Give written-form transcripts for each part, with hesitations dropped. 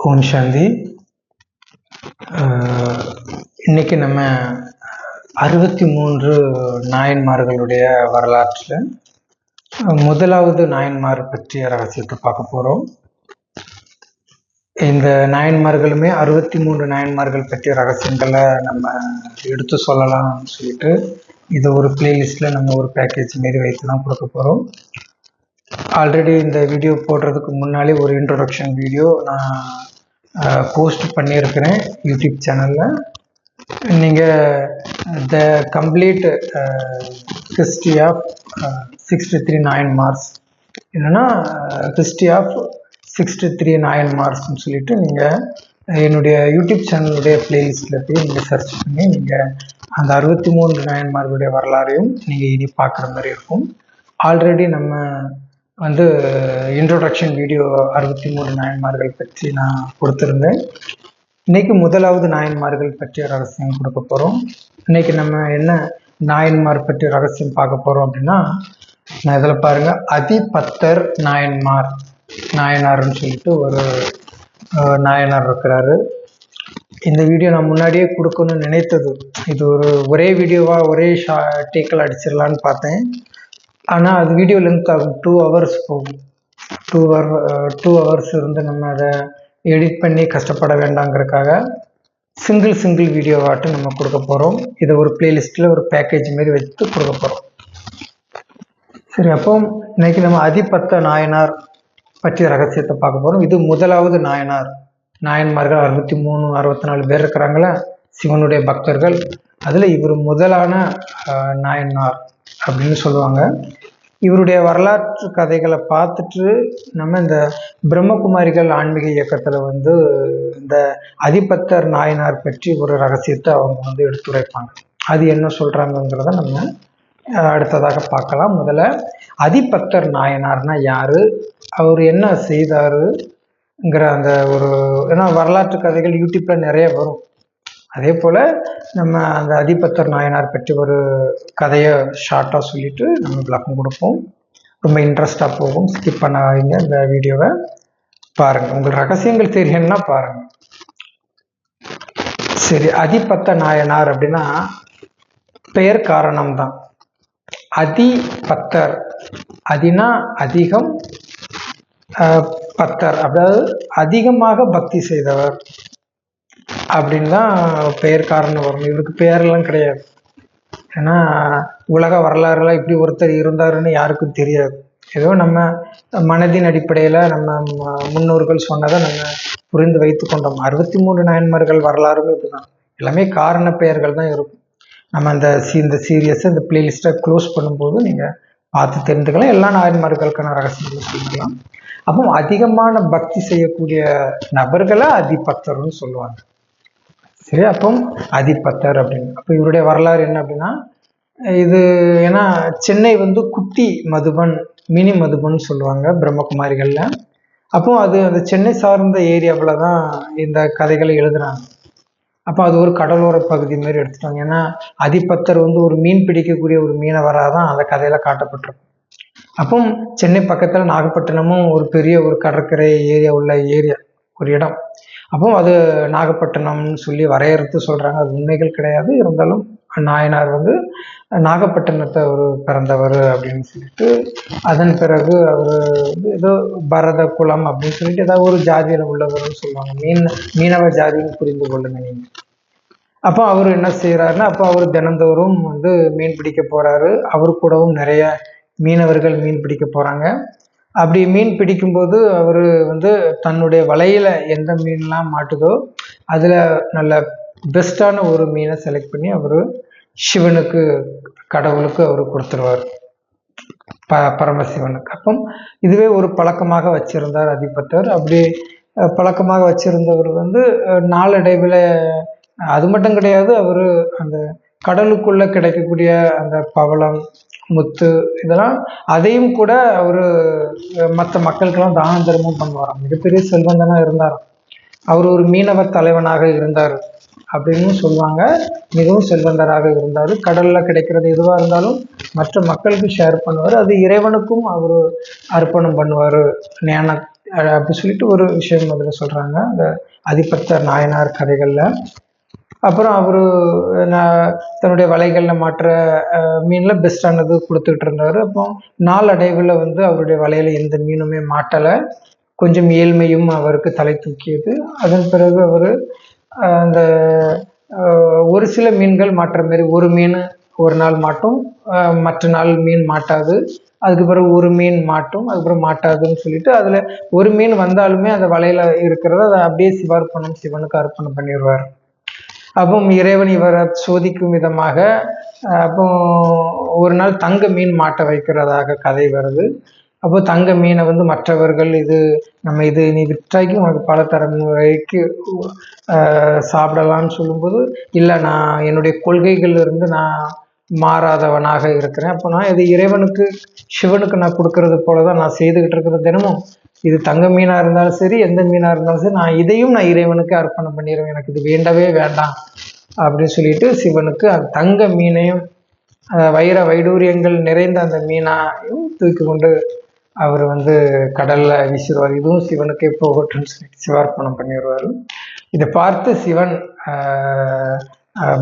ஓம் சாந்தி. இன்னைக்கு நம்ம 63 நாயன்மார்களுடைய வரலாற்றில் முதலாவது நாயன்மார் பற்றிய ரகசியத்தை பார்க்க போகிறோம். இந்த நாயன்மார்களுமே 63 நாயன்மார்கள் பற்றிய ரகசியங்களை நம்ம எடுத்து சொல்லலாம்னு சொல்லிட்டு இதை ஒரு பிளேலிஸ்டில் நம்ம ஒரு பேக்கேஜ் மாரி வைத்து தான் கொடுக்க போகிறோம். ஆல்ரெடி இந்த வீடியோ போடுறதுக்கு முன்னாலே ஒரு இன்ட்ரோடக்ஷன் வீடியோ நான் போஸ்ட் பண்ணியிருக்கிறேன் யூடியூப் சேனலில். நீங்கள் the complete history of 63 Nayanmars இல்லைன்னா ஹிஸ்ட்ரி ஆஃப் 63 நாயன்மார்ஸ்ன்னு சொல்லிட்டு நீங்கள் என்னுடைய யூடியூப் சேனலுடைய பிளேலிஸ்ட்டில் போய் நீங்கள் சர்ச் பண்ணி நீங்கள் அந்த 63 நாயன்மார்களுடைய வரலாறையும் நீங்கள் இனி பார்க்குற மாதிரி இருக்கும். ஆல்ரெடி நம்ம இன்ட்ரோடக்ஷன் வீடியோ 63 நாயன்மார்கள் பற்றி நான் கொடுத்துருந்தேன். இன்னைக்கு முதலாவது நாயன்மார்கள் பற்றிய ரகசியம் கொடுக்க போகிறோம். இன்னைக்கு நம்ம என்ன நாயன்மார் பற்றிய ரகசியம் பார்க்க போகிறோம் அப்படின்னா, நான் இதில் பாருங்கள், அதிபத்தர் நாயனார்னு சொல்லிட்டு ஒரு நாயனார் இருக்கிறாரு. இந்த வீடியோ நான் முன்னாடியே கொடுக்கணும்னு நினைத்தது. இது ஒரே வீடியோவாக ஒரே டேக்கில் அடிச்சிடலான்னு பார்த்தேன். ஆனால் அது வீடியோ லென்த் ஆகும், 2 hours போகும். 2 hours இருந்து நம்ம அதை எடிட் பண்ணி கஷ்டப்பட வேண்டாங்கிறதுக்காக சிங்கிள் வீடியோவாட்டு நம்ம கொடுக்க போகிறோம். இதை ஒரு பிளேலிஸ்ட்டில் ஒரு பேக்கேஜ் மாரி வச்சு கொடுக்க போகிறோம். சரி, அப்போ இன்னைக்கு நம்ம அதிபத்த நாயனார் பற்றிய ரகசியத்தை பார்க்க போகிறோம். இது முதலாவது நாயன்மார்கள் 63 64 பேர் இருக்கிறாங்களே சிவனுடைய பக்தர்கள். அதில் இவர் முதலான நாயன்மார் அப்படின்னு சொல்லுவாங்க. இவருடைய வரலாற்று கதைகளை பார்த்துட்டு நம்ம இந்த பிரம்மகுமாரிகள் ஆன்மீக இயக்கத்தில் இந்த அதிபத்தர் நாயனார் பற்றி ஒரு ரகசியத்தை அவங்க எடுத்துரைப்பாங்க. அது என்ன சொல்கிறாங்கங்கிறத நம்ம அடுத்ததாக பார்க்கலாம். முதல்ல அதிபத்தர் நாயனார்னா யார், அவர் என்ன செய்தாருங்கிற அந்த ஏன்னா வரலாற்று கதைகள் யூடியூப்பில் நிறைய வரும். அதே போல் நம்ம அந்த அதிபத்தர் நாயனார் பற்றி ஒரு கதையை ஷார்ட்டாக சொல்லிட்டு நம்ம விளக்கம் கொடுப்போம். ரொம்ப இன்ட்ரெஸ்டாக போகும். ஸ்கிப் பண்ணாதீங்க, இந்த வீடியோவை பாருங்கள். உங்களுக்கு ரகசியங்கள் தெரியணும்னா பாருங்கள். சரி, அதிபத்த நாயனார் அப்படின்னா பெயர் காரணம்தான். அதிபத்தர், அதினா அதிகம், பத்தர் அதாவது அதிகமாக பக்தி செய்தவர் அப்படின்னு தான் பெயர் காரணம் வரும். இவருக்கு பெயரெல்லாம் கிடையாது. ஏன்னா உலக வரலாறுலாம் இப்படி ஒருத்தர் இருந்தாருன்னு யாருக்கும் தெரியாது. ஏதோ நம்ம மனதின் அடிப்படையில் நம்ம முன்னோர்கள் சொன்னதை நம்ம புரிந்து வைத்து கொண்டோம். 63 நாயன்மார்கள் வரலாறுமே இப்படிதான், எல்லாமே காரண பெயர்கள் தான் இருக்கும். நம்ம இந்த சீரியஸை இந்த பிளேலிஸ்ட்டை க்ளோஸ் பண்ணும்போது நீங்கள் பார்த்து தெரிந்துக்கலாம். எல்லா நாயன்மார்களுக்கான ரகசியங்களை சொல்லிக்கலாம். அப்போ அதிகமான பக்தி செய்யக்கூடிய நபர்களை அதிபத்தர்னு சொல்லுவாங்க. சரி, அப்போ அதிபத்தர் அப்படின்னு. அப்போ இவருடைய வரலாறு என்ன அப்படின்னா, இது ஏன்னா சென்னை குட்டி மதுபன், மினி மதுபன் சொல்லுவாங்க பிரம்மகுமாரிகளில். அப்போ அந்த சென்னை சார்ந்த ஏரியாவில் தான் இந்த கதைகளை எழுதுறாங்க. அப்போ அது ஒரு கடலோர பகுதி மாதிரி எடுத்துட்டாங்க. ஏன்னா அதிபத்தர் ஒரு மீன் பிடிக்கக்கூடிய ஒரு மீனவராக தான் அந்த கதையில் காட்டப்பட்டிருக்கும். அப்போ சென்னை பக்கத்தில் நாகப்பட்டினமும் ஒரு பெரிய ஒரு கடற்கரை ஏரியா உள்ள ஒரு இடம். அப்போ அது நாகப்பட்டினம்னு சொல்லி வரையறுத்து சொல்கிறாங்க. அது உண்மைகள் கிடையாது. இருந்தாலும் நாயனார் நாகப்பட்டினத்தை பிறந்தவர் அப்படின்னு சொல்லிட்டு, அதன் பிறகு அவர் ஏதோ பரத குலம் அப்படின்னு சொல்லிட்டு ஏதாவது ஒரு ஜாதியில் உள்ளவர்னு சொல்லுவாங்க. மீனவ ஜாதின்னு புரிந்து கொள்ளுங்க நீங்கள். அப்போ அவர் என்ன செய்கிறாருன்னா, அப்போ அவர் தினந்தோறும் மீன் பிடிக்க போகிறாரு. அவர் கூடவும் நிறைய மீனவர்கள் மீன் பிடிக்க போகிறாங்க. அப்படி மீன் பிடிக்கும்போது அவர் தன்னுடைய வலையில் எந்த மீன்லாம் மாட்டுதோ அதில் நல்ல பெஸ்ட்டான ஒரு மீனை செலக்ட் பண்ணி அவர் சிவனுக்கு, கடவுளுக்கு அவர் கொடுத்துருவார், பரமசிவனுக்கு. அப்போ இதுவே ஒரு பழக்கமாக வச்சிருந்தார் அதிபத்தர். அப்படி பழக்கமாக வச்சிருந்தவர் நாளடைவில் அது மட்டும் கிடையாது, அவர் அந்த கடலுக்குள்ளே கிடைக்கக்கூடிய அந்த பவளம், முத்து இதெல்லாம் அதையும் கூட அவர் மற்ற மக்களுக்கெல்லாம் தான தர்மம் பண்ணுவாராம். மிகப்பெரிய செல்வந்தனாக இருந்தார். அவர் ஒரு மீனவ தலைவனாக இருந்தார் அப்படின்னு சொல்லுவாங்க. மிகவும் செல்வந்தராக இருந்தார். கடலில் கிடைக்கிறது எதுவாக இருந்தாலும் மற்ற மக்களுக்கு ஷேர் பண்ணுவார். அது இறைவனுக்கும் அவர் அர்ப்பணம் பண்ணுவார். அப்படி சொல்லிட்டு ஒரு விஷயம் அதில் சொல்கிறாங்க அந்த அதிபத்தர் நாயனார் கதைகளில். அப்புறம் அவர் தன்னுடைய வலைகளில் மாற்ற மீனில் பெஸ்ட்டானது கொடுத்துக்கிட்டு இருந்தார். அப்போ நாளடைவில் வந்து அவருடைய வலையில் எந்த மீனுமே மாட்டலை. கொஞ்சம் ஏழ்மையும் அவருக்கு தலை தூக்கியது. அதன் பிறகு அவர் அந்த ஒரு சில மீன்கள் மாட்டுற மாதிரி, ஒரு மீன் ஒரு நாள் மாட்டும், மற்ற நாள் மீன் மாட்டாது, அதுக்கு பிறகு ஒரு மீன் மாட்டும், அதுக்கப்புறம் மாட்டாதுன்னு சொல்லிட்டு அதில் ஒரு மீன் வந்தாலுமே அந்த வலையில் இருக்கிறத அதை அப்படியே சிவார்ப்பணம் சிவனுக்கு அர்ப்பணம் பண்ணிடுவார். அப்போ இறைவன் இவரை சோதிக்கும் விதமாக அப்போ ஒரு நாள் தங்க மீன் மாட்ட வைக்கிறதாக கதை வருது. அப்போ தங்க மீனை வந்து மற்றவர்கள் இது நீ விற்றாக்கி உனக்கு பல தலைமுறைக்கு சாப்பிடலான்னு சொல்லும்போது, இல்லை நான் என்னுடைய கொள்கைகளிலிருந்து நான் மாறாதவனாக இருக்கிறேன். அப்போ நான் இது இறைவனுக்கு சிவனுக்கு நான் கொடுக்கறது போல தான் நான் செய்துக்கிட்டு இருக்கிறது. தினமும் இது தங்க மீனாக இருந்தாலும் சரி, எந்த மீனாக இருந்தாலும் சரி, நான் இறைவனுக்கு அர்ப்பணம் பண்ணிடுவேன், எனக்கு இது வேண்டவே வேண்டாம் அப்படின்னு சொல்லிட்டு சிவனுக்கு அந்த தங்க மீனையும் வைர வைடூரியங்கள் நிறைந்த அந்த மீனாயும் தூக்கி கொண்டு அவர் வந்து கடல்ல வீசிடுவார். இதுவும் சிவனுக்கே போகட்டும்னு சொல்லிட்டு சிவார்ப்பணம் பண்ணிடுவார். இதை பார்த்து சிவன்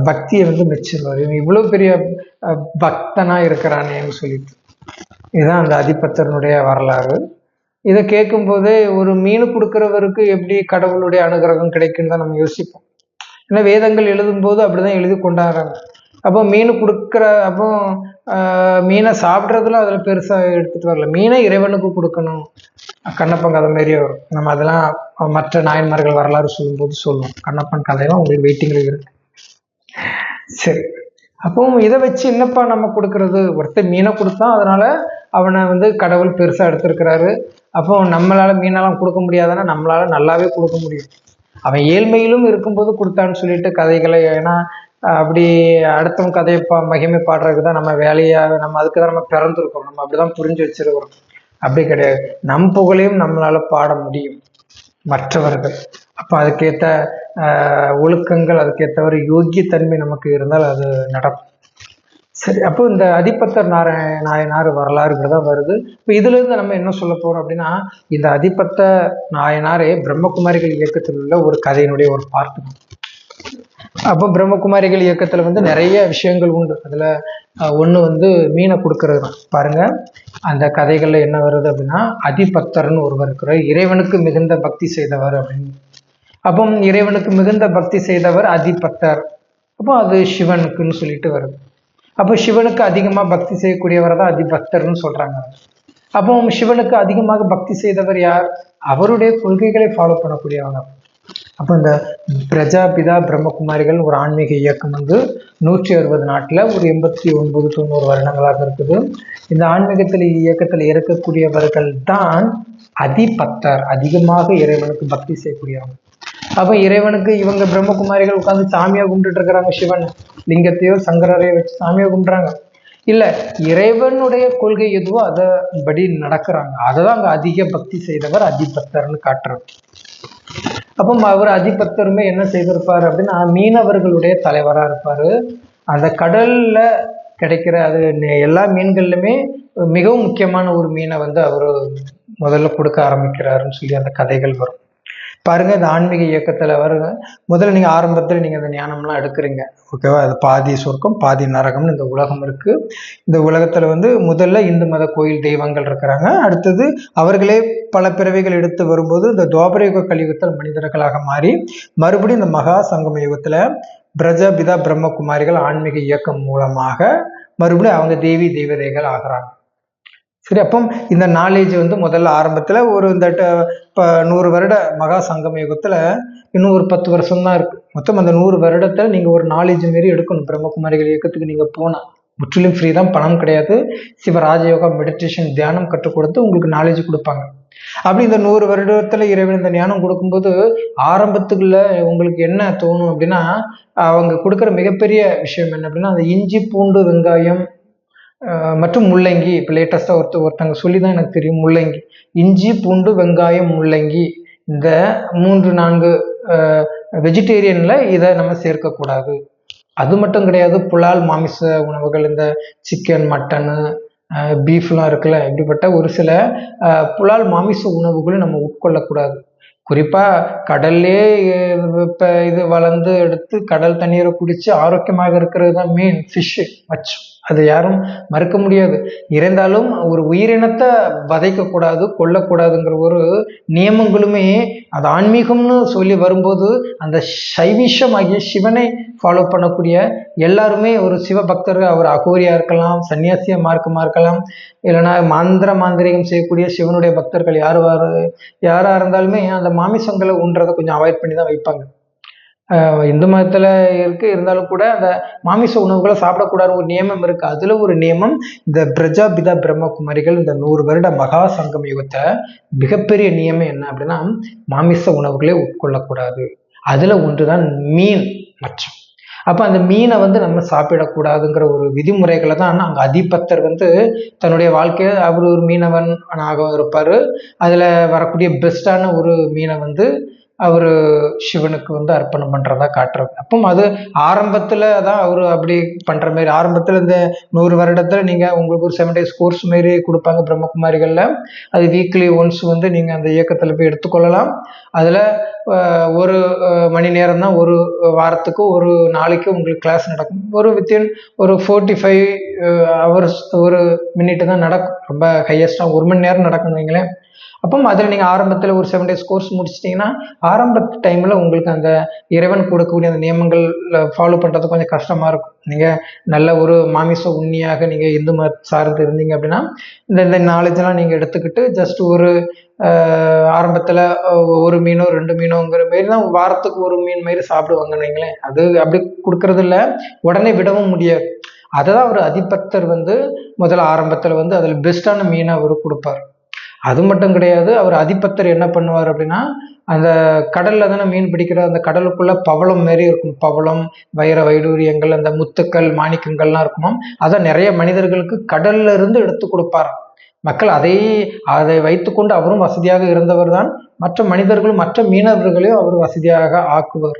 பக்தியை வந்து மெச்சிடுவார். இவன் இவ்வளோ பெரிய பக்தனா இருக்கிறானேன்னு சொல்லிட்டு. இதுதான் அந்த அதிபத்தனுடைய வரலாறு. இதை கேட்கும் போதே ஒரு மீன் கொடுக்குறவருக்கு எப்படி கடவுளுடைய அனுகிரகம் கிடைக்குன்னு தான் நம்ம யோசிப்போம். ஏன்னா வேதங்கள் எழுதும் போது அப்படிதான் எழுதி கொண்டாடுறாங்க. அப்போ மீன் கொடுக்குற அப்போ மீனை சாப்பிட்றதுல அதில் பெருசாக எடுத்துகிட்டு வரல. மீனை இறைவனுக்கு கொடுக்கணும், கண்ணப்பன் கதை மாரியே வரும். நம்ம அதெல்லாம் மற்ற நாயன்மார்கள் வரலாறு சொல்லும்போது சொல்லுவோம். கண்ணப்பன் கதையெல்லாம் உங்களுக்கு வெயிட்டிங்கில் இருக்கு. சரி, அப்போ இதை வச்சு என்னப்பா நம்ம கொடுக்கறது? ஒருத்தர் மீனை கொடுத்தா அதனால அவனை வந்து கடவுள் பெருசாக எடுத்திருக்கிறாரு. அப்போ நம்மளால மீனெல்லாம் கொடுக்க முடியாதுன்னா நம்மளால நல்லாவே கொடுக்க முடியும். அவன் ஏழ்மையிலும் இருக்கும்போது கொடுத்தான்னு சொல்லிட்டு கதைகளை, ஏன்னா அப்படி அடுத்தவங்க கதையை மகிமை பாடுறதுக்கு தான் நம்ம வேலையாக, நம்ம அதுக்கு தான் நம்ம பிறந்திருக்கோம், நம்ம அப்படிதான் புரிஞ்சு வச்சிருக்கிறோம். அப்படி கிடையாது. நம் புகழையும் நம்மளால பாட முடியும் மற்றவர்கள். அப்போ அதுக்கேற்ற ஒழுக்கங்கள், அதுக்கேற்ற ஒரு யோக்கியத்தன்மை நமக்கு இருந்தால் அது நடக்கும். சரி, அப்போ இந்த அதிபத்தர் நாயனார் வரலாறுங்கிறதா வருது. இப்போ இதுல இருந்து நம்ம என்ன சொல்ல போறோம் அப்படின்னா, இந்த அதிபத்த நாயனாரே பிரம்மகுமாரிகள் இயக்கத்தில் உள்ள ஒரு கதையினுடைய ஒரு பார்ட்டு. அப்போ பிரம்மகுமாரிகள் இயக்கத்துல வந்து நிறைய விஷயங்கள் உண்டு. அதுல ஒண்ணு வந்து மீனை கொடுக்கறது தான். பாருங்க, அந்த கதைகள்ல என்ன வருது அப்படின்னா, அதிபத்தர்னு ஒருவர் இருக்கிறார், இறைவனுக்கு மிகுந்த பக்தி செய்தவர் அப்படின்னு. அப்போ இறைவனுக்கு மிகுந்த பக்தி செய்தவர் அதிபத்தர். அப்போ அது சிவனுக்குன்னு சொல்லிட்டு வருது. அப்போ சிவனுக்கு அதிகமாக பக்தி செய்யக்கூடியவர் தான் அதிபக்தர்னு சொல்றாங்க. அப்போ சிவனுக்கு அதிகமாக பக்தி செய்தவர் யார்? அவருடைய கொள்கைகளை ஃபாலோ பண்ணக்கூடியவங்க. அப்போ இந்த பிரஜாபிதா பிரம்மகுமாரிகள் ஒரு ஆன்மீக இயக்கம் வந்து 160 நாட்டில் ஒரு 89-90 வருடங்களாக இருக்குது. இந்த ஆன்மீகத்தில் இயக்கத்தில் இருக்கக்கூடியவர்கள் தான் அதிபக்தர், அதிகமாக இறைவனுக்கு பக்தி செய்யக்கூடியவங்க. அப்போ இறைவனுக்கு இவங்க பிரம்மகுமாரிகள் உட்காந்து சாமியா கும்பிட்டு இருக்கிறாங்க, சிவன் லிங்கத்தையோ சங்கரையோ வச்சு சாமியா கும்பிட்றாங்க. இல்லை, இறைவனுடைய கொள்கை எதுவோ அதை படி நடக்கிறாங்க. அதை தான் அங்கே அதிக பக்தி செய்தவர் அதிபக்தர்னு காட்டுறாங்க. அப்போ அவர் அதிபக்தருமே என்ன செய்திருப்பார் அப்படின்னா, மீனவர்களுடைய தலைவராக இருப்பார். அந்த கடல்ல கிடைக்கிற அது எல்லா மீன்கள்லுமே மிகவும் முக்கியமான ஒரு மீனை வந்து அவர் முதல்ல கொடுக்க ஆரம்பிக்கிறாருன்னு சொல்லி அந்த கதைகள் வரும். பாருங்க, இந்த ஆன்மீக இயக்கத்துல வருங்க, முதல்ல நீங்க ஆரம்பத்துல நீங்க அந்த ஞானம்லாம் எடுக்கிறீங்க, ஓகேவா? அது பாதி சொர்க்கம் பாதி நரகம்னு இந்த உலகம் இருக்கு. இந்த உலகத்துல வந்து முதல்ல இந்து மத கோயில் தெய்வங்கள் இருக்கிறாங்க. அடுத்தது அவர்களே பல பிறவைகள் எடுத்து வரும்போது இந்த துவாபர யுக கலியுகத்தில் மனிதர்களாக மாறி மறுபடியும் இந்த மகா சங்கம யுகத்துல பிரஜாபிதா பிரம்மகுமாரிகள் ஆன்மீக இயக்கம் மூலமாக மறுபடியும் அவங்க தேவி தேவதைகள் ஆகிறாங்க. சரி, அப்போ இந்த நாலேஜ் வந்து முதல்ல ஆரம்பத்துல ஒரு இந்த 100 வருட மகா சங்கம யுகத்துல இன்னும் ஒரு 10 வருஷம் தான் இருக்கு. மொத்தம் அந்த 100 வருடத்துல நீங்க ஒரு நாலேஜ் மாரி எடுக்கணும். பிரம்மகுமாரிகள் இயக்கத்துக்கு நீங்க போனா முற்றிலும் ஃப்ரீ தான், பணம் கிடையாது. சிவராஜயோகா மெடிடேஷன் தியானம் கற்றுக் கொடுத்து உங்களுக்கு நாலேஜ் கொடுப்பாங்க. அப்படி இந்த 100 வருடத்துல இறைவன் இந்த ஞானம் கொடுக்கும்போது ஆரம்பத்துக்குள்ள உங்களுக்கு என்ன தோணும் அப்படின்னா, அவங்க கொடுக்குற மிகப்பெரிய விஷயம் என்ன அப்படின்னா, அந்த இஞ்சி பூண்டு வெங்காயம் மற்றும் முள்ளங்கி. இப்போ லேட்டஸ்ட்டாக ஒருத்தங்க சொல்லி தான் எனக்கு தெரியும். முள்ளங்கி, இஞ்சி பூண்டு வெங்காயம் முள்ளங்கி, இந்த 3-4 வெஜிடேரியனில் இதை நம்ம சேர்க்கக்கூடாது. அது மட்டும் கிடையாது, புலால் மாமிச உணவுகள், இந்த சிக்கன் மட்டனு பீஃப்லாம் இருக்குல்ல, இப்படிப்பட்ட ஒரு சில புலால் மாமிச உணவுகளும் நம்ம உட்கொள்ளக்கூடாது. குறிப்பாக கடல்லே இப்போ இது வளர்ந்து எடுத்து கடல் தண்ணீரை குடித்து ஆரோக்கியமாக இருக்கிறது தான் மீன், ஃபிஷ்ஷு, மச்சம். அது யாரும் மறுக்க முடியாது. இருந்தாலும் ஒரு உயிரினத்தை வதைக்கக்கூடாது, கொல்லக்கூடாதுங்கிற ஒரு நியமங்களுமே அது ஆன்மீகம்னு சொல்லி வரும்போது அந்த சைவிஷம் ஆகிய சிவனை ஃபாலோ பண்ணக்கூடிய எல்லாருமே ஒரு சிவபக்தர். அவர் அகோரியா இருக்கலாம், சன்னியாசிய மார்க்கமாக இருக்கலாம், இல்லைனா மாந்திரீகம் செய்யக்கூடிய சிவனுடைய பக்தர்கள் யாராக இருந்தாலுமே அந்த மாமிசங்களை உண்றதை கொஞ்சம் அவாய்ட் பண்ணி தான் வைப்பாங்க. இந்து மதத்தில் இருந்தாலும் கூட அந்த மாமிச உணவுகளை சாப்பிடக்கூடாது ஒரு நியமம் இருக்குது. அதில் ஒரு நியமம் இந்த பிரஜாபிதா பிரம்மகுமாரிகள் இந்த 100 வருட மகா சங்கம் யுகத்தை மிகப்பெரிய நியமம் என்ன அப்படின்னா, மாமிச உணவுகளே உட்கொள்ளக்கூடாது. அதில் ஒன்று தான் மீன், மச்சம். அப்போ அந்த மீனை நம்ம சாப்பிடக்கூடாதுங்கிற ஒரு விதிமுறைகளை தான் அங்கே அதிபத்தர் தன்னுடைய வாழ்க்கையை அவர் ஒரு மீனவன் ஆக இருப்பார். அதில் வரக்கூடிய பெஸ்ட்டான ஒரு மீனை அவர் சிவனுக்கு அர்ப்பணம் பண்ணுறதா காட்டுறது. அப்போ அது ஆரம்பத்தில் தான் அவர் அப்படி பண்ணுற மாரி. ஆரம்பத்தில் இந்த 100 வருடத்தில் நீங்கள் உங்களுக்கு ஒரு 7 days கோர்ஸ் மாரி கொடுப்பாங்க பிரம்மகுமாரிகளில். அது வீக்லி ஒன்ஸ் நீங்கள் அந்த இயக்கத்தில் போய் எடுத்துக்கொள்ளலாம். அதில் ஒரு மணி நேரம் தான் ஒரு வாரத்துக்கு, ஒரு நாளைக்கு உங்களுக்கு கிளாஸ் நடக்கும். வித்தின் ஒரு 45 hours ஒரு மினிட் தான் நடக்கும். ரொம்ப ஹையஸ்ட்டாக 1 மணி நேரம் நடக்கும் வைங்களேன். அப்போ அதில் நீங்கள் ஆரம்பத்தில் ஒரு 7 days கோர்ஸ் முடிச்சிட்டிங்கன்னா ஆரம்ப டைமில் உங்களுக்கு அந்த இறைவன் கொடுக்கக்கூடிய அந்த நியமங்கள் ஃபாலோ பண்ணுறது கொஞ்சம் கஷ்டமாக இருக்கும். நீங்கள் நல்ல ஒரு மாமிச உண்ணியாக நீங்கள் இந்து மத சார்ந்து இருந்தீங்க அப்படின்னா இந்த நாலேஜெல்லாம் நீங்கள் எடுத்துக்கிட்டு ஜஸ்ட் ஒரு ஆரம்பத்தில் ஒரு மீனோ 2 மீனோங்கிற மாரி தான் வாரத்துக்கு ஒரு மீன் மாரி சாப்பிடுவாங்கன்னு வைங்களேன். அது அப்படி கொடுக்கறது இல்லை, உடனே விடவும் முடியாது. அதை தான் ஒரு அதிபக்தர் முதல்ல ஆரம்பத்தில் அதில் பெஸ்ட்டான மீனை அவர் கொடுப்பார். அது மட்டும் கிடையாது, அவர் அதிபத்தர் என்ன பண்ணுவார் அப்படின்னா, அந்த கடலில் தானே மீன் பிடிக்கிற அந்த கடலுக்குள்ளே பவளம் மாரி இருக்கும். பவளம், வைடூரியங்கள், அந்த முத்துக்கள், மாணிக்கங்கள்லாம் இருக்குமா, அதை நிறைய மனிதர்களுக்கு கடல்ல இருந்து எடுத்து கொடுப்பார். மக்கள் அதை வைத்துக்கொண்டு அவரும் வசதியாக இருந்தவர் தான். மற்ற மனிதர்களும் மற்ற மீனவர்களையும் அவர் வசதியாக ஆக்குவார்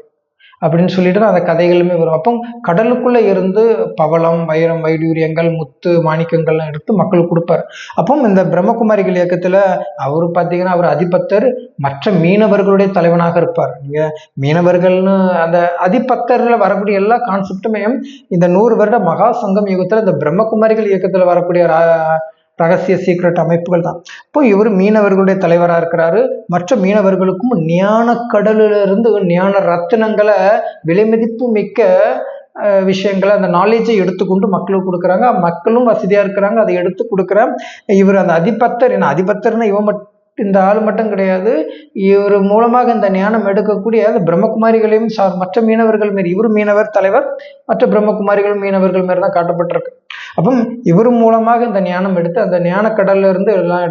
அப்படின்னு சொல்லிட்டு அந்த கதைகளுமே வரும். அப்போ கடலுக்குள்ள இருந்து பவளம், வைரம், வைடூரியங்கள், முத்து, மாணிக்கங்கள்லாம் எடுத்து மக்களுக்கு கொடுப்பார். அப்போ இந்த பிரம்மகுமாரிகள் இயக்கத்துல அவரு பார்த்தீங்கன்னா அவர் அதிபத்தர், மற்ற மீனவர்களுடைய தலைவனாக இருப்பார். நீங்க மீனவர்கள்னு அந்த அதிபத்தர்ல வரக்கூடிய எல்லா கான்செப்டுமே இந்த 100 வருட மகா சங்கம் யுகத்துல இந்த பிரம்மகுமாரிகள் இயக்கத்துல வரக்கூடிய ரகசிய சீக்ரெட் அமைப்புகள் தான். இப்போ இவர் மீனவர்களுடைய தலைவராக இருக்கிறாரு. மற்ற மீனவர்களுக்கும் ஞான கடலிலிருந்து ஞான ரத்தினங்களை, விலைமதிப்பு மிக்க விஷயங்களை, அந்த நாலேஜை எடுத்துக்கொண்டு மக்களுக்கு கொடுக்குறாங்க. மக்களும் வசதியாக இருக்கிறாங்க, அதை எடுத்து கொடுக்குற இவர் அந்த அதிபத்தர். என்ன அதிபத்தர்னா இந்த ஆள் மட்டும் கிடையாது, இவர் மூலமாக இந்த ஞானம் எடுக்கக்கூடிய அந்த பிரம்மகுமாரிகளையும் மற்ற மீனவர்கள் மாரி, இவர் மீனவர் தலைவர், மற்ற பிரம்மகுமாரிகள் மீனவர்கள் மாரி தான் காட்டப்பட்டிருக்கு. அப்போ இவர் மூலமாக இந்த ஞானம் எடுத்து அந்த ஞானக்கடல்ல இருந்து எல்லாம்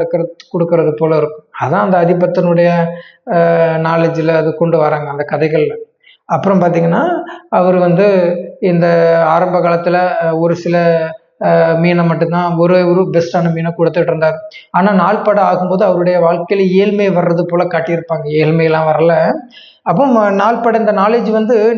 கொடுக்கறது போல இருக்கும். அதான் அந்த அதிபத்தனுடைய நாலேஜில் அது கொண்டு வராங்க அந்த கதைகள்ல. அப்புறம் பார்த்தீங்கன்னா அவர் இந்த ஆரம்ப காலத்தில் ஒரு சில மீனை மட்டும்தான் ஒரு பெஸ்ட்டான மீனை கொடுத்துட்டு இருந்தார். ஆனால் நாள்பட ஆகும்போது அவருடைய வாழ்க்கையில ஏழ்மை வர்றது போல காட்டியிருப்பாங்க. ஏழ்மையெல்லாம் வரல. அப்போ நாள்பட இந்த நாலேஜ்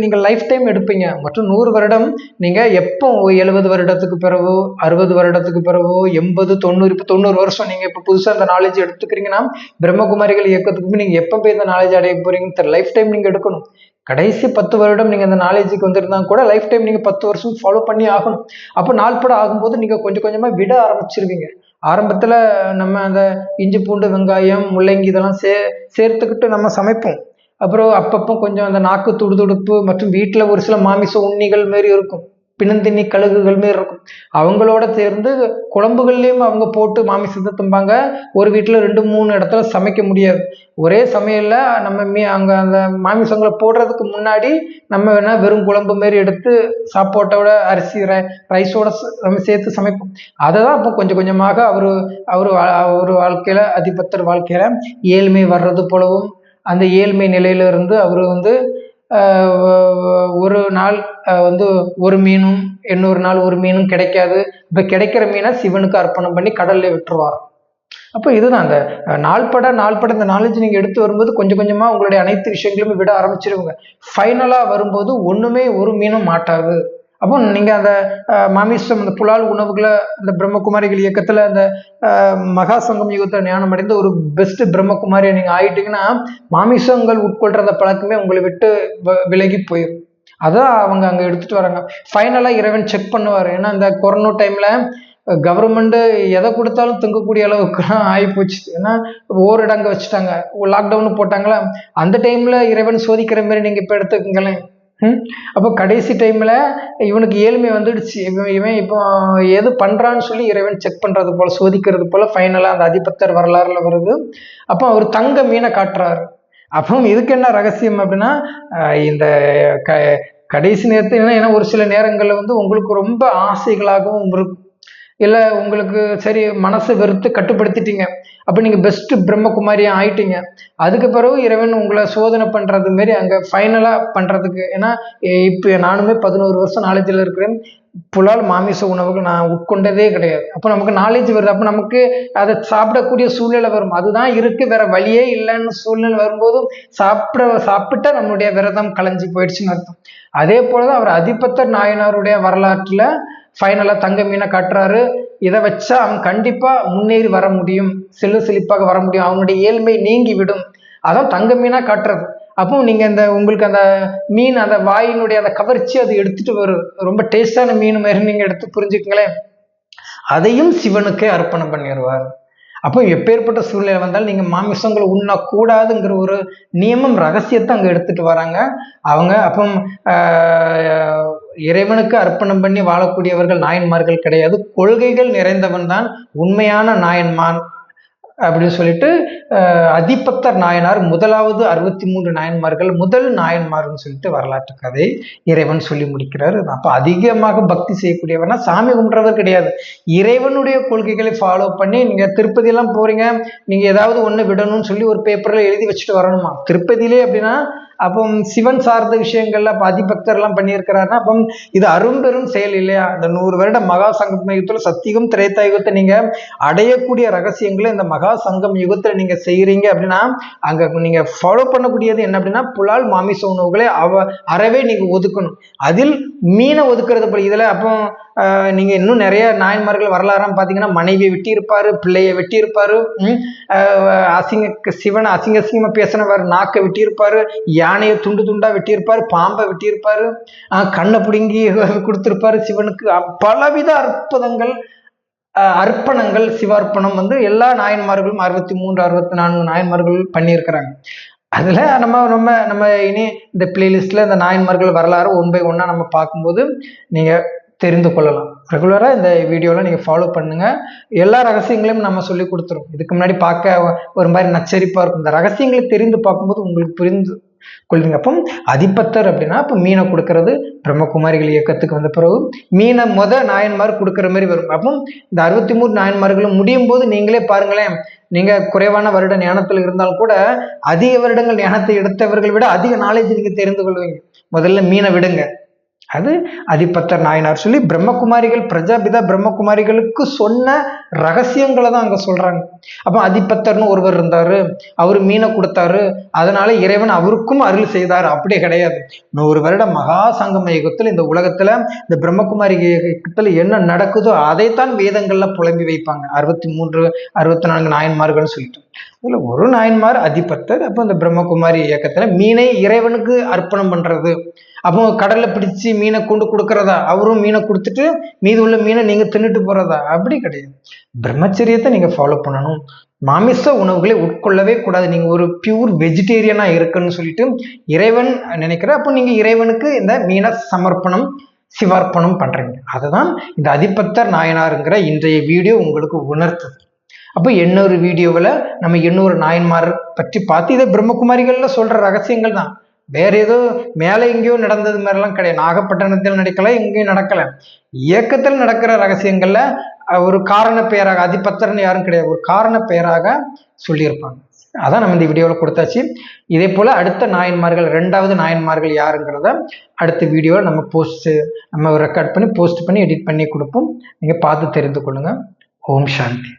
நீங்கள் லைஃப் டைம் எடுப்பீங்க. மற்றும் 100 வருடம் நீங்கள் எப்போ 70 வருடத்துக்கு பிறகோ, 60 வருடத்துக்கு பிறகோ, 80, 90, இப்போ 90 வருஷம் நீங்கள் இப்போ புதுசாக இந்த நாலேஜ் எடுத்துக்கிறீங்கன்னா பிரம்மகுமாரிகள் இயக்கத்துக்கு நீங்கள் எப்போ போய் இந்த நாலேஜ் அடைய போறீங்கன்னு லைஃப் டைம் நீங்கள் எடுக்கணும். கடைசி 10 வருடம் நீங்கள் அந்த நாலேஜுக்கு வந்திருந்தாங்க கூட லைஃப் டைம் நீங்கள் 10 வருஷம் ஃபாலோ பண்ணி ஆகணும். அப்போ நாள்பட ஆகும்போது நீங்கள் கொஞ்சம் கொஞ்சமாக விட ஆரம்பிச்சிருவீங்க. ஆரம்பத்தில் நம்ம அந்த இஞ்சி, பூண்டு, வெங்காயம், முள்ளங்கி இதெல்லாம் சேர்த்துக்கிட்டு நம்ம சமைப்போம். அப்புறம் அப்பப்போ கொஞ்சம் அந்த நாக்கு துடுதுடுப்பு மற்றும் வீட்டில் ஒரு சில மாமிச உண்ணிகள் மாரி இருக்கும், பிணந்தின்னி கழுகுகள் மாரி இருக்கும். அவங்களோட சேர்ந்து குழம்புகள்லேயும் அவங்க போட்டு மாமிசத்தை தும்பாங்க. ஒரு வீட்டில் 2-3 இடத்துல சமைக்க முடியாது. ஒரே சமையலில் நம்ம அங்கே அந்த மாமிசங்களை போடுறதுக்கு முன்னாடி நம்ம வேணால் வெறும் குழம்பு மாரி எடுத்து சாப்பாட்டோட அரிசி ரைஸோட நம்ம சேர்த்து சமைப்போம். அதை தான் அப்போ கொஞ்சம் கொஞ்சமாக அவர் வாழ்க்கையில் அதிபத்தர் வாழ்க்கையில் ஏழ்மை வர்றது போலவும், அந்த ஏழ்மை நிலையிலிருந்து அவர் ஒரு நாள் ஒரு மீனும், இன்னொரு நாள் ஒரு மீனும் கிடைக்காது. இப்போ கிடைக்கிற மீனை சிவனுக்கு அர்ப்பணம் பண்ணி கடல்ல விட்டுருவார். அப்போ இதுதான் அந்த நாள்பட இந்த நாலேஜ் நீங்கள் எடுத்து வரும்போது கொஞ்சம் கொஞ்சமாக உங்களுடைய அனைத்து விஷயங்களுமே விட ஆரம்பிச்சிருவீங்க. ஃபைனலாக வரும்போது ஒன்றுமே ஒரு மீனும் மாட்டாது அப்போ நீங்கள் அந்த மாமிசம் அந்த புலால் உணவுகளை அந்த பிரம்மகுமாரிகள் இயக்கத்தில் அந்த மகா சங்கம் யுகத்தில் ஞானம் அடைந்த ஒரு பெஸ்ட் பிரம்மகுமாரியை நீங்கள் ஆயிட்டீங்கன்னா மாமிசங்கள் உட்கொள்றத பழக்கமே உங்களை விட்டு விலகி போயிடும். அதான் அவங்க அங்கே எடுத்துகிட்டு வராங்க. ஃபைனலாக இறைவன் செக் பண்ணுவார். ஏன்னா இந்த கொரோனா டைமில் கவர்மெண்ட்டு எதை கொடுத்தாலும் தூங்கக்கூடிய அளவுக்குலாம் ஆகிப்போச்சு. ஏன்னா ஓரடங்கு வச்சுட்டாங்க, லாக்டவுன் போட்டாங்களா, அந்த டைமில் இறைவன் சோதிக்கிற மாதிரி நீங்கள் இப்போ எடுத்துக்கங்களேன். அப்போ கடைசி டைமில் இவனுக்கு ஏழ்மை வந்துடுச்சு. இவன் இப்போ எது பண்ணுறான்னு சொல்லி இறைவன் செக் பண்ணுறது போல், சோதிக்கிறது போல் ஃபைனலாக அந்த அதிபத்தர் வரலாறுல வருது. அப்போ அவர் தங்க மீனை காட்டுறாரு. அப்போ இதுக்கு என்ன ரகசியம் அப்படின்னா, இந்த கடைசி நேரத்தில் ஏன்னா ஒரு சில நேரங்களில் வந்து உங்களுக்கு ரொம்ப ஆசைகளாகவும் இருக்கும், இல்லை உங்களுக்கு சரி மனசை வெறுத்து கட்டுப்படுத்திட்டீங்க, அப்போ நீங்கள் பெஸ்ட்டு பிரம்மகுமாரியாக ஆயிட்டீங்க. அதுக்கு பிறகு இறைவன் உங்களை சோதனை பண்ணுறது மாரி அங்கே ஃபைனலாக பண்ணுறதுக்கு. ஏன்னா இப்போ நானுமே 11 வருஷம் நாலேஜில் இருக்கிறேன். புலால் மாமிச உணவுகள் நான் உட்கொண்டதே கிடையாது. அப்போ நமக்கு நாலேஜ் வருது. அப்போ நமக்கு அதை சாப்பிடக்கூடிய சூழ்நிலை வரும். அதுதான் இருக்குது, வேற வழியே இல்லைன்னு சூழ்நிலை வரும்போதும் சாப்பிட்டா நம்மளுடைய விரதம் கலைஞ்சி போயிடுச்சுன்னு அர்த்தம். அதே போலதான் அவர் அதிபத்தர் நாயனாருடைய வரலாற்றில் ஃபைனலாக தங்க மீனை காட்டுறாரு. இதை வச்சா அவன் கண்டிப்பாக முன்னேறி வர முடியும், செழிப்பாக வர முடியும், அவனுடைய ஏழ்மை நீங்கி விடும். அதான் தங்க மீனாக காட்டுறது. அப்போ நீங்கள் இந்த உங்களுக்கு அந்த மீன் அந்த வாயினுடைய அந்த கவர்ச்சி அது எடுத்துகிட்டு வரும். ரொம்ப டேஸ்டான மீன் மாதிரி நீங்கள் எடுத்து புரிஞ்சுக்கங்களேன். அதையும் சிவனுக்கே அர்ப்பணம் பண்ணிடுவார். அப்போ எப்பேற்பட்ட சூழ்நிலை வந்தாலும் நீங்கள் மாமிசங்களை உண்ணக்கூடாதுங்கிற ஒரு நியமம் ரகசியத்தை அங்கே எடுத்துகிட்டு வராங்க அவங்க. அப்போ இறைவனுக்கு அர்ப்பணம் பண்ணி வாழக்கூடியவர்கள் நாயன்மார்கள் கிடையாது, கொள்கைகள் நிறைந்தவன் தான் உண்மையான நாயன்மான் அப்படின்னு சொல்லிட்டு அதிபத்தர் நாயனார் முதலாவது 63 நாயன்மார்கள் முதல் நாயன்மார்னு சொல்லிட்டு வரலாற்று கதை இறைவன் சொல்லி முடிக்கிறார். அப்போ அதிகமாக பக்தி செய்யக்கூடியவனா சாமி கும்பிட்றவர் கிடையாது, இறைவனுடைய கொள்கைகளை ஃபாலோ பண்ணி. நீங்கள் திருப்பதியெல்லாம் போறீங்க, நீங்கள் ஏதாவது ஒன்று விடணும்னு சொல்லி ஒரு பேப்பரில் எழுதி வச்சுட்டு வரணுமா திருப்பதியிலே அப்படின்னா? அப்போ சிவன் சார்ந்த விஷயங்கள்ல அப்போ அதிபக்தர்லாம் பண்ணியிருக்கிறாருன்னா அப்போ இது அரும்பெரும் செயல் இல்லையா? இந்த 100 வருட மகா சங்கம் யுகத்தில் சத்தியுகம் திரேதா யுகத்தை நீங்க அடையக்கூடிய ரகசியங்களை இந்த மகா சங்கம் யுகத்தில் நீங்க செய்யறீங்க அப்படின்னா அங்க நீங்க ஃபாலோ பண்ணக்கூடியது என்ன அப்படின்னா, புலால் மாமிச உணவுகளை அறவே நீங்க ஒதுக்கணும். அதில் மீனை ஒதுக்குறது போல இதுல அப்போ நீங்க இன்னும் நிறைய நாயன்மார்கள் வரலாறாம் பார்த்தீங்கன்னா, மனைவியை வெட்டி இருப்பாரு, பிள்ளையை வெட்டி இருப்பாரு, சிவனை அசிங்கமா பேசினவர் நாக்கை வெட்டி இருப்பாரு, யானையை துண்டு துண்டா வெட்டி இருப்பாரு, பாம்பை வெட்டி இருப்பாரு, கண்ணை பிடுங்கி கொடுத்திருப்பாரு சிவனுக்கு. பலவித அற்புதங்கள் அர்ப்பணங்கள் சிவார்ப்பணம் வந்து எல்லா நாயன்மார்களும் 63 64 நாயன்மார்கள் பண்ணியிருக்கிறாங்க. அதுல நம்ம இனி இந்த பிளேலிஸ்ட்ல இந்த நாயன்மார்கள் வரலாறு 1 by 1 நம்ம பார்க்கும்போது நீங்க தெரிந்து கொள்ளலாம். ரெகுலராக இந்த வீடியோவில் நீங்கள் ஃபாலோ பண்ணுங்கள். எல்லா ரகசியங்களையும் நம்ம சொல்லி கொடுத்துரும். இதுக்கு முன்னாடி பார்க்க ஒரு மாதிரி நச்சரிப்பாக இருக்கும். இந்த ரகசியங்களை தெரிந்து பார்க்கும்போது உங்களுக்கு புரிந்து கொள்வீங்க. அப்போ அதிபத்தர் அப்படின்னா இப்போ மீனை கொடுக்கறது பிரம்மகுமாரிகள் இயக்கத்துக்கு வந்த பிறகு மீனை நாயன்மார் கொடுக்குற மாதிரி வரும். அப்போ இந்த 63 நாயன்மார்களும் முடியும் போது நீங்களே பாருங்களேன், நீங்கள் குறைவான வருட ஞானத்தில் இருந்தாலும் கூட அதிக வருடங்கள் ஞானத்தை எடுத்தவர்கள் விட அதிக நாலேஜ் நீங்கள் தெரிந்து கொள்வீங்க. முதல்ல மீனை விடுங்க. அது அதிபத்தர் நாயனார் சொல்லி பிரம்மகுமாரிகள் பிரஜாபிதா பிரம்மகுமாரிகளுக்கு சொன்ன ரகசியங்களை தான் அங்க சொல்றாங்க. அப்ப அதிபத்தர்னு ஒருவர் இருந்தாரு, அவரு மீனை கொடுத்தாரு, அதனால இறைவன் அவருக்கும் அருள் செய்தார். அப்படியே கிடையாது. 100 வருட மகா சங்கம யுகத்துல இந்த உலகத்துல இந்த பிரம்மகுமாரி யுகத்துல என்ன நடக்குதோ அதைத்தான் வேதங்கள்ல புலம்பி வைப்பாங்க. 63 64 நாயன்மார்கள் சொல்லிட்டு இதுல ஒரு நாயன்மார் அதிபத்தர். அப்போ இந்த பிரம்மகுமாரி இயக்கத்துல மீனை இறைவனுக்கு அர்ப்பணம் பண்றது. அப்போ கடல்ல பிடிச்சி மீனை கொண்டு கொடுக்கறதா, அவரும் மீனை கொடுத்துட்டு மீது உள்ள மீனை நீங்க தின்னுட்டு போறதா? அப்படி கிடையாது. பிரம்மச்சரியத்தை நீங்க ஃபாலோ பண்ணணும். மாமிச உணவுகளை உட்கொள்ளவே கூடாது. நீங்க ஒரு பியூர் வெஜிடேரியனா இருக்குன்னு சொல்லிட்டு இறைவன் நினைக்கிற. அப்போ நீங்க இறைவனுக்கு இந்த மீனை சமர்ப்பணம் சிவார்ப்பணம் பண்றீங்க. அதுதான் இந்த அதிபத்தர் நாயனாருங்கிற இன்றைய வீடியோ உங்களுக்கு உணர்த்துது. அப்போ இன்னொரு வீடியோவில் நம்ம 800 நாயன்மார் பற்றி பார்த்து இதை பிரம்மகுமாரிகள்ல சொல்ற ரகசியங்கள் தான். வேற ஏதோ மேலே எங்கேயோ நடந்தது மாதிரிலாம் கிடையாது. நாகப்பட்டினத்தில் நடக்கல, எங்கேயும் நடக்கல. இயக்கத்தில் நடக்கிற ரகசியங்கள்ல ஒரு காரண பெயராக அதிபத்தர்னு யாரும் கிடையாது, ஒரு காரண பெயராக சொல்லியிருப்பாங்க. அதான் நம்ம இந்த வீடியோவில் கொடுத்தாச்சு. இதே போல அடுத்த நாயன்மார்கள் 2வது நாயன்மார்கள் யாருங்கிறத அடுத்த வீடியோவில் நம்ம ரெக்கார்ட் பண்ணி போஸ்ட் பண்ணி எடிட் பண்ணி கொடுப்போம். நீங்க பார்த்து தெரிந்து கொள்ளுங்க. ஓம் சாந்தி.